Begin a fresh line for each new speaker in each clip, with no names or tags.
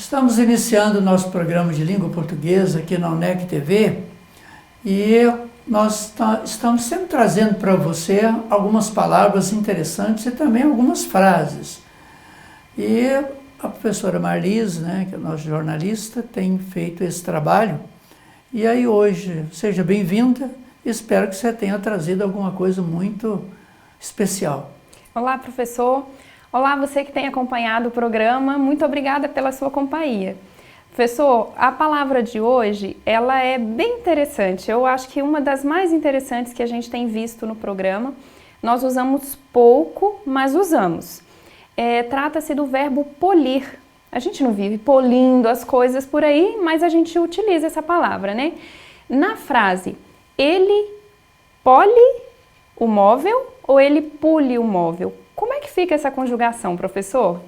Estamos iniciando o nosso programa de língua portuguesa aqui na UNEC TV e nós estamos sempre trazendo para você algumas palavras interessantes e também algumas frases. E a professora Marlise, que é nossa jornalista, tem feito esse trabalho. E aí hoje, seja bem-vinda, espero que você tenha trazido alguma coisa muito especial.
Olá, professor. Olá, você que tem acompanhado o programa, muito obrigada pela sua companhia. Professor, a palavra de hoje, ela é bem interessante. Eu acho que uma das mais interessantes que a gente tem visto no programa. Nós usamos pouco, mas usamos. Trata-se do verbo polir. A gente não vive polindo as coisas por aí, mas a gente utiliza essa palavra, né? Na frase, ele pole o móvel ou ele pule o móvel? Como é que fica essa conjugação, professor?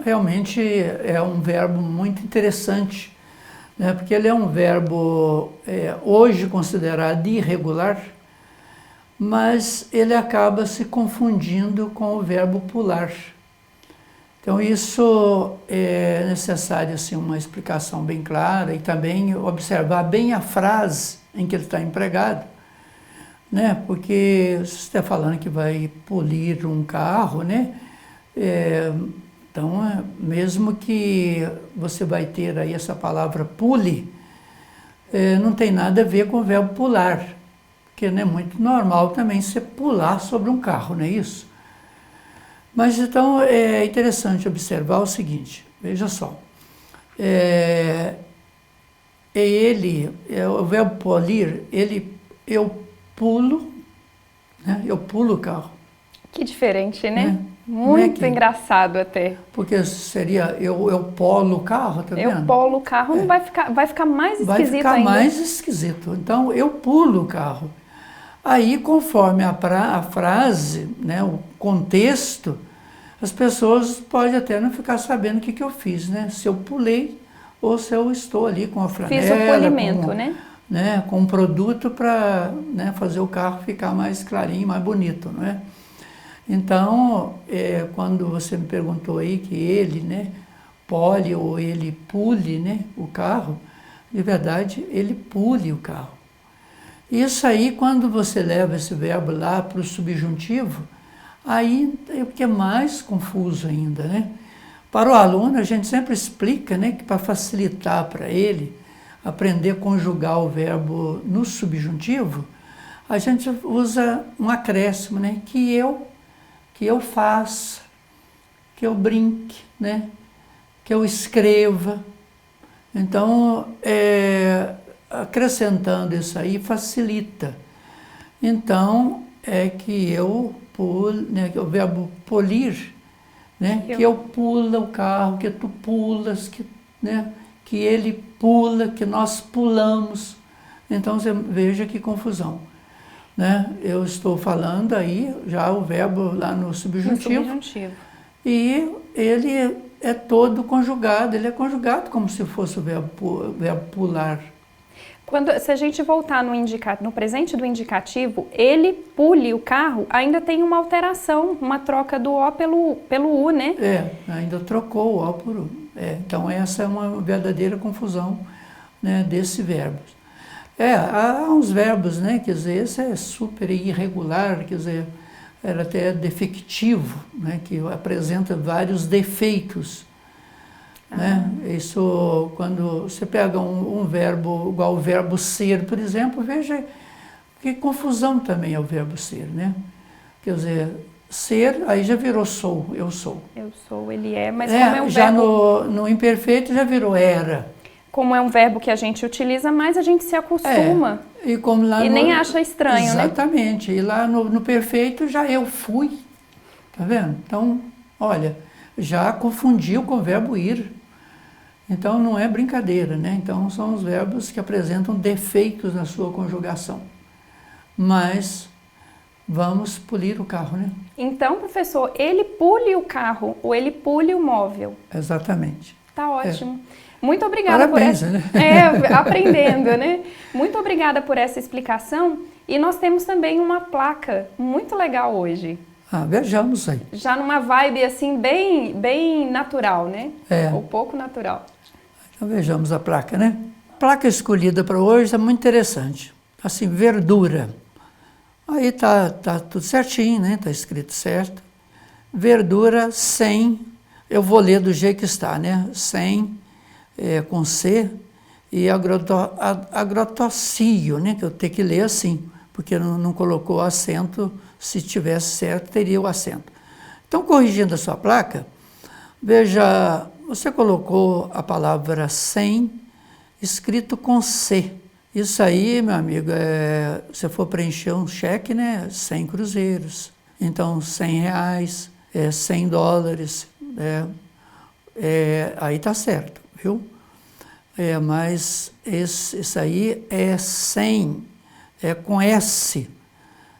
Realmente é um verbo muito interessante, né? Porque ele é um verbo hoje considerado irregular, mas ele acaba se confundindo com o verbo pular. Então isso é necessário assim, uma explicação bem clara e também observar bem a frase em que ele está empregado. Porque se você está falando que vai polir um carro, então mesmo que você vai ter aí essa palavra pule, não tem nada a ver com o verbo pular, porque não é muito normal também você pular sobre um carro, não é isso? Mas então é interessante observar o seguinte, veja só, o verbo polir, eu pulo o carro.
Que diferente, né? Muito engraçado até.
Porque seria eu polo o carro, tá vendo?
Eu polo o carro, não vai ficar mais esquisito ainda.
Vai ficar mais esquisito. Então, eu pulo o carro. Aí, conforme a frase, o contexto, as pessoas podem até não ficar sabendo o que eu fiz, Se eu pulei ou se eu estou ali com a flanela.
Fiz o polimento,
com um produto para fazer o carro ficar mais clarinho, mais bonito, não é? Então, quando você me perguntou aí que ele, pole ou ele pule, o carro, de verdade, ele pule o carro. Isso aí, quando você leva esse verbo lá para o subjuntivo, aí é porque é mais confuso ainda, Para o aluno, a gente sempre explica, que para facilitar para ele aprender a conjugar o verbo no subjuntivo, a gente usa um acréscimo, que eu faça, que eu brinque, que eu escreva. Então, acrescentando isso aí, facilita. Então, é que eu pulo, o verbo polir, que eu pula o carro, que tu pulas, que ele pula, que nós pulamos. Então, você veja que confusão. Eu estou falando aí já o verbo lá no subjuntivo. E ele é todo conjugado, ele é conjugado como se fosse o verbo pular.
Se a gente voltar no presente do indicativo, ele pule o carro, ainda tem uma alteração, uma troca do O pelo U,
Ainda trocou o O por U. Então essa é uma verdadeira confusão desse verbo. Há uns verbos, quer dizer, esse é super irregular, quer dizer, era até defectivo, que apresenta vários defeitos. Isso, quando você pega um verbo igual o verbo ser, por exemplo, veja que confusão também é o verbo ser, Quer dizer, ser, aí já virou sou, eu sou.
Eu sou, ele é, mas como é um
já
verbo...
no imperfeito já virou era.
Como é um verbo que a gente utiliza mais, a gente se acostuma.
E
nem acha estranho,
Exatamente. E lá no perfeito já eu fui. Tá vendo? Então, olha, já confundiu com o verbo ir. Então, não é brincadeira, Então, são os verbos que apresentam defeitos na sua conjugação. Mas vamos polir o carro,
Então, professor, ele pule o carro ou ele pule o móvel?
Exatamente.
Tá ótimo. Muito obrigada
Parabéns,
por aprendendo, Muito obrigada por essa explicação. E nós temos também uma placa muito legal hoje.
Vejamos aí.
Já numa vibe assim bem natural, né?
É.
Ou pouco natural.
Então vejamos a placa, né? A placa escolhida para hoje é muito interessante. Assim, verdura. Aí tá tudo certinho, né? Tá escrito certo. Verdura sem, eu vou ler do jeito que está, né? Sem, com C, e agrotócio, né? Que eu tenho que ler assim, porque não colocou acento. Se tivesse certo, teria o acento. Então, corrigindo a sua placa, veja, você colocou a palavra sem, escrito com C. Isso aí, meu amigo, se for preencher um cheque, né, 100 cruzeiros. Então, R$100, $100, aí tá certo, viu? Mas isso aí é sem, é com S,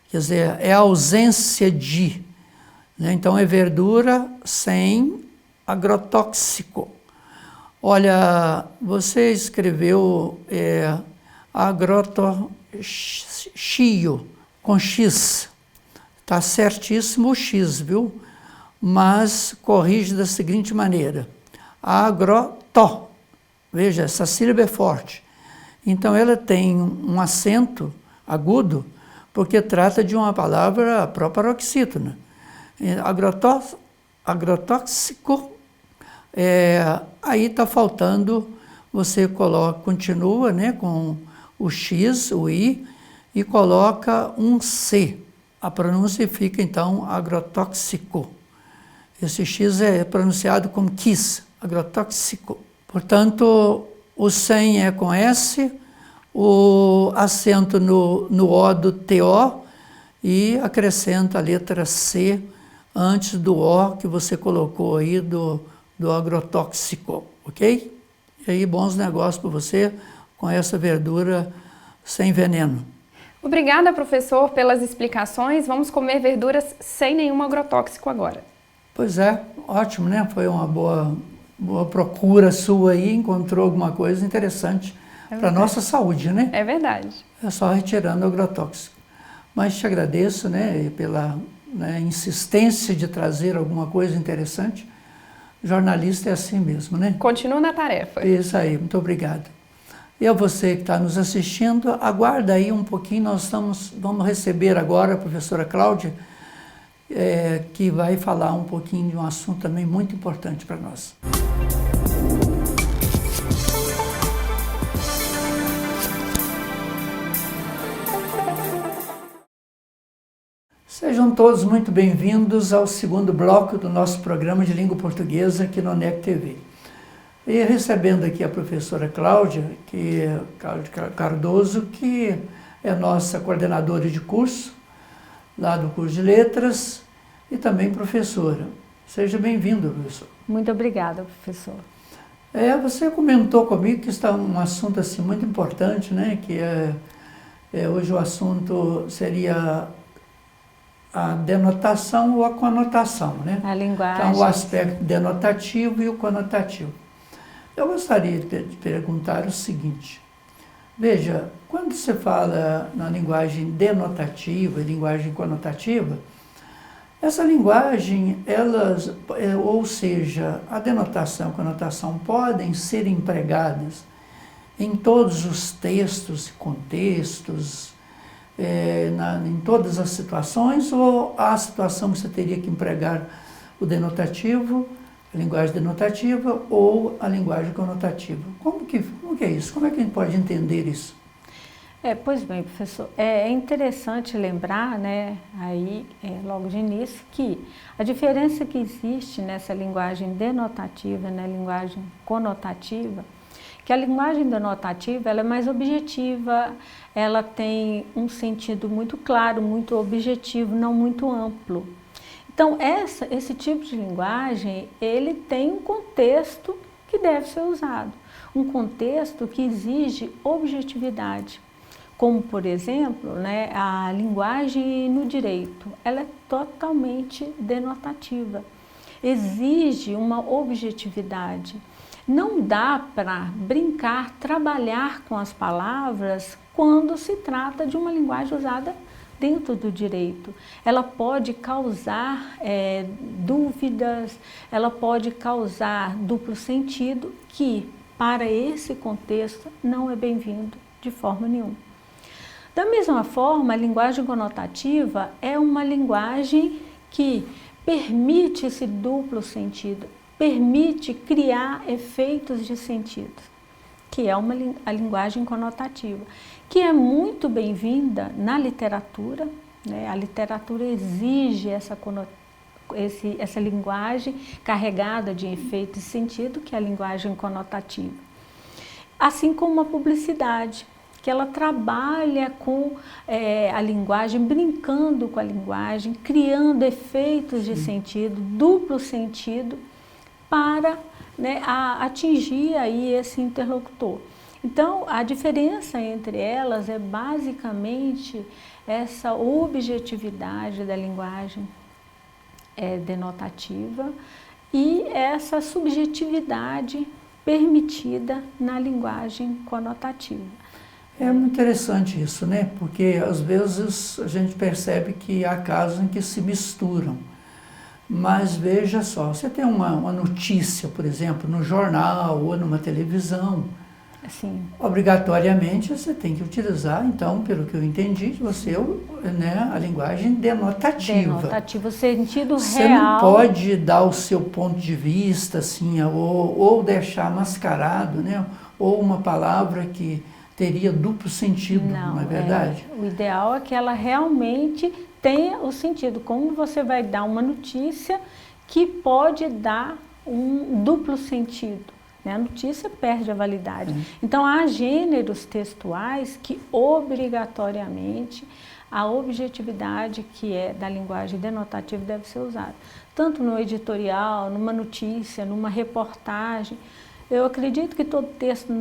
quer dizer, é ausência de. Né? Então, é verdura sem agrotóxico. Olha, você escreveu agrotóxico com X. Está certíssimo o X, viu? Mas corrige da seguinte maneira. Agrotó. Veja, essa sílaba é forte. Então, ela tem um acento agudo, porque trata de uma palavra proparoxítona. Agrotóxico, aí está faltando, você continua, né, com o X, o I, e coloca um C. A pronúncia fica, então, agrotóxico. Esse X é pronunciado como quis, agrotóxico. Portanto, o sem é com S, o acento no O do TO, e acrescenta a letra C antes do O que você colocou aí do agrotóxico, ok? E aí, bons negócios para você com essa verdura sem veneno.
Obrigada, professor, pelas explicações. Vamos comer verduras sem nenhum agrotóxico agora.
Pois é, ótimo, né? Foi uma boa procura sua aí, encontrou alguma coisa interessante para a nossa saúde, né?
É verdade.
É só retirando o agrotóxico. Mas te agradeço, né, pela insistência de trazer alguma coisa interessante. Jornalista é assim mesmo, né?
Continua na tarefa.
Isso aí, muito obrigado. E a você que está nos assistindo, aguarda aí um pouquinho, vamos receber agora a professora Cláudia, que vai falar um pouquinho de um assunto também muito importante para nós. Sejam todos muito bem-vindos ao segundo bloco do nosso programa de língua portuguesa aqui no NEC TV. E recebendo aqui a professora Cláudia Cardoso, que é nossa coordenadora de curso, lá do curso de letras, e também professora. Seja bem-vindo, professor.
Muito obrigada, professor.
Você comentou comigo que está um assunto assim, muito importante, né? Que hoje o assunto seria a denotação ou a conotação, né?
A linguagem.
Então, o aspecto denotativo e o conotativo. Eu gostaria de perguntar o seguinte. Veja, quando você fala na linguagem denotativa e linguagem conotativa, essa linguagem, ou seja, a denotação e a conotação podem ser empregadas em todos os textos e contextos, em todas as situações, ou há situação que você teria que empregar o denotativo, a linguagem denotativa ou a linguagem conotativa? Como que é isso? Como é que a gente pode entender isso?
Pois bem, professor, é interessante lembrar, né, aí, logo de início, que a diferença que existe nessa linguagem denotativa e na linguagem conotativa, que a linguagem denotativa ela é mais objetiva, ela tem um sentido muito claro, muito objetivo, não muito amplo. Então, esse tipo de linguagem, ele tem um contexto que deve ser usado, um contexto que exige objetividade. Como, por exemplo, né, a linguagem no direito, ela é totalmente denotativa, exige uma objetividade. Não dá para brincar, trabalhar com as palavras quando se trata de uma linguagem usada dentro do direito. Ela pode causar dúvidas, ela pode causar duplo sentido, que para esse contexto não é bem-vindo de forma nenhuma. Da mesma forma, a linguagem conotativa é uma linguagem que permite esse duplo sentido, permite criar efeitos de sentido, que é a linguagem conotativa, que é muito bem-vinda na literatura, né? A literatura exige essa linguagem carregada de efeito e sentido, que é a linguagem conotativa. Assim como a publicidade, que ela trabalha com a linguagem, brincando com a linguagem, criando efeitos de sentido, duplo sentido, para, né, atingir aí esse interlocutor. Então, a diferença entre elas é basicamente essa objetividade da linguagem denotativa e essa subjetividade permitida na linguagem conotativa.
É muito interessante isso, né? Porque às vezes a gente percebe que há casos em que se misturam. Mas veja só, você tem uma notícia, por exemplo, no jornal ou numa televisão,
Assim.
Obrigatoriamente você tem que utilizar, então, pelo que eu entendi, a linguagem denotativa.
Denotativa, o sentido
você
real.
Você não pode dar o seu ponto de vista, assim, ou deixar mascarado, né? Ou uma palavra que teria duplo sentido, não é verdade?
O ideal é que ela realmente tenha o sentido. Como você vai dar uma notícia que pode dar um duplo sentido? A notícia perde a validade. Então, há gêneros textuais que, obrigatoriamente, a objetividade que é da linguagem denotativa deve ser usada. Tanto no editorial, numa notícia, numa reportagem. Eu acredito que todo texto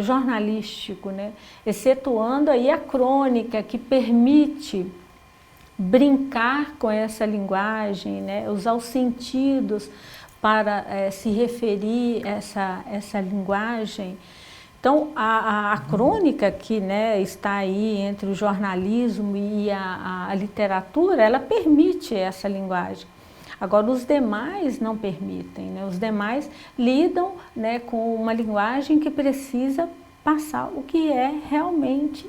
jornalístico, né, excetuando aí a crônica, que permite brincar com essa linguagem, né, usar os sentidos para se referir a essa linguagem. Então, a crônica que, né, está aí entre o jornalismo e a literatura, ela permite essa linguagem. Agora, os demais não permitem, né? Os demais lidam, né, com uma linguagem que precisa passar o que é realmente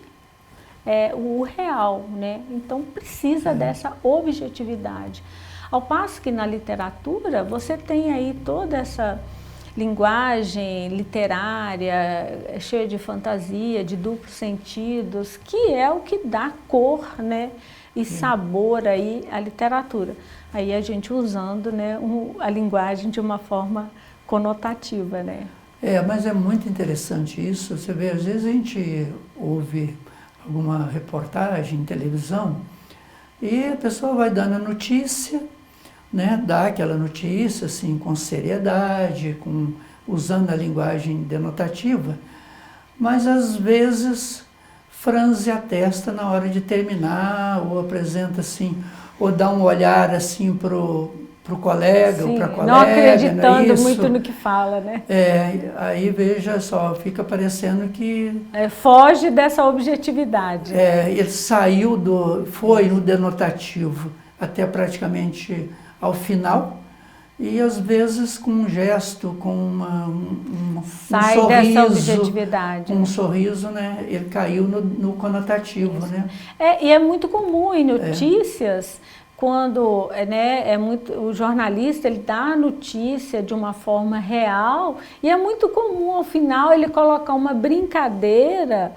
o real, né? Então, precisa dessa objetividade. Ao passo que na literatura você tem aí toda essa linguagem literária, cheia de fantasia, de duplos sentidos, que é o que dá cor, né, e sabor aí à literatura. Aí a gente usando, né, a linguagem de uma forma conotativa, né.
Mas é muito interessante isso. Você vê, às vezes a gente ouve alguma reportagem em televisão e a pessoa vai dando a notícia, né, dá aquela notícia assim, com seriedade, usando a linguagem denotativa, mas às vezes franze a testa na hora de terminar, ou apresenta assim, ou dá um olhar assim pro colega, ou para a colega.
Não acreditando muito no que fala, né?
Aí veja só, fica parecendo que...
foge dessa objetividade.
Ele foi no denotativo até praticamente ao final, e às vezes com um gesto, com um
Sai
sorriso,
dessa objetividade.
Um sorriso, né? Ele caiu no conotativo, isso, né?
E é muito comum em notícias, quando o jornalista ele dá a notícia de uma forma real, e é muito comum ao final ele colocar uma brincadeira,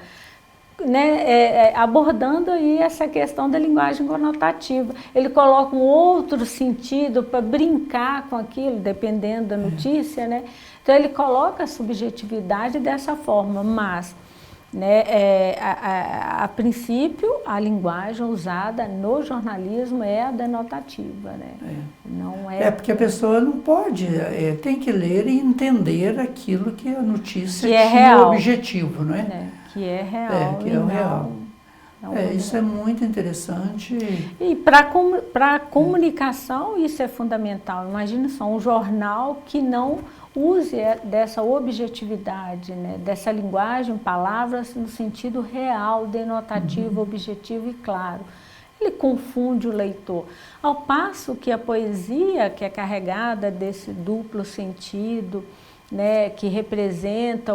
né, abordando aí essa questão da linguagem conotativa. Ele coloca um outro sentido para brincar com aquilo, dependendo da notícia, né? Então ele coloca a subjetividade dessa forma, mas, né, a princípio a linguagem usada no jornalismo é a denotativa, né? Não
porque a pessoa não pode, tem que ler e entender aquilo que a notícia tinha
real.
Objetivo, não é?
Que é real.
Que é o real. Isso é muito interessante.
E para a comunicação isso é fundamental. Imagina só, um jornal que não use dessa objetividade, né? Dessa linguagem, palavras no sentido real, denotativo, objetivo e claro. ele confunde o leitor. Ao passo que a poesia, que é carregada desse duplo sentido, né, que representa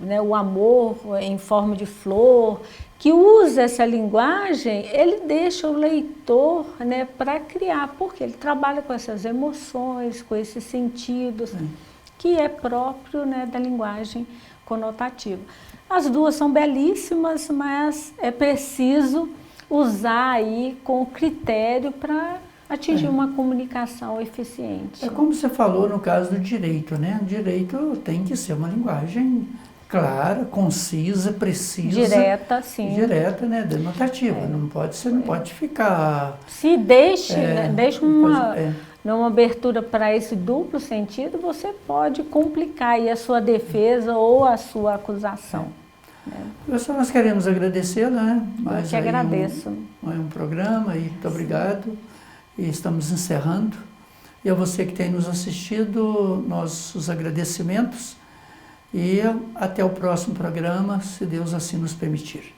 né, o amor em forma de flor, que usa essa linguagem, ele deixa o leitor, né, para criar, porque ele trabalha com essas emoções, com esses sentidos, que é próprio, né, da linguagem conotativa. As duas são belíssimas, mas é preciso usar aí com critério para atingir uma comunicação eficiente.
É como você falou no caso do direito, né? O direito tem que ser uma linguagem clara, concisa, precisa.
Direta, sim.
Direta, né? Denotativa. Não pode, você não pode ficar...
Se deixa numa abertura para esse duplo sentido, você pode complicar aí a sua defesa ou a sua acusação.
Professor, nós queremos agradecê-la, né?
Eu que agradeço.
Um programa, e muito obrigado. E estamos encerrando. E a você que tem nos assistido, nossos agradecimentos. E até o próximo programa, se Deus assim nos permitir.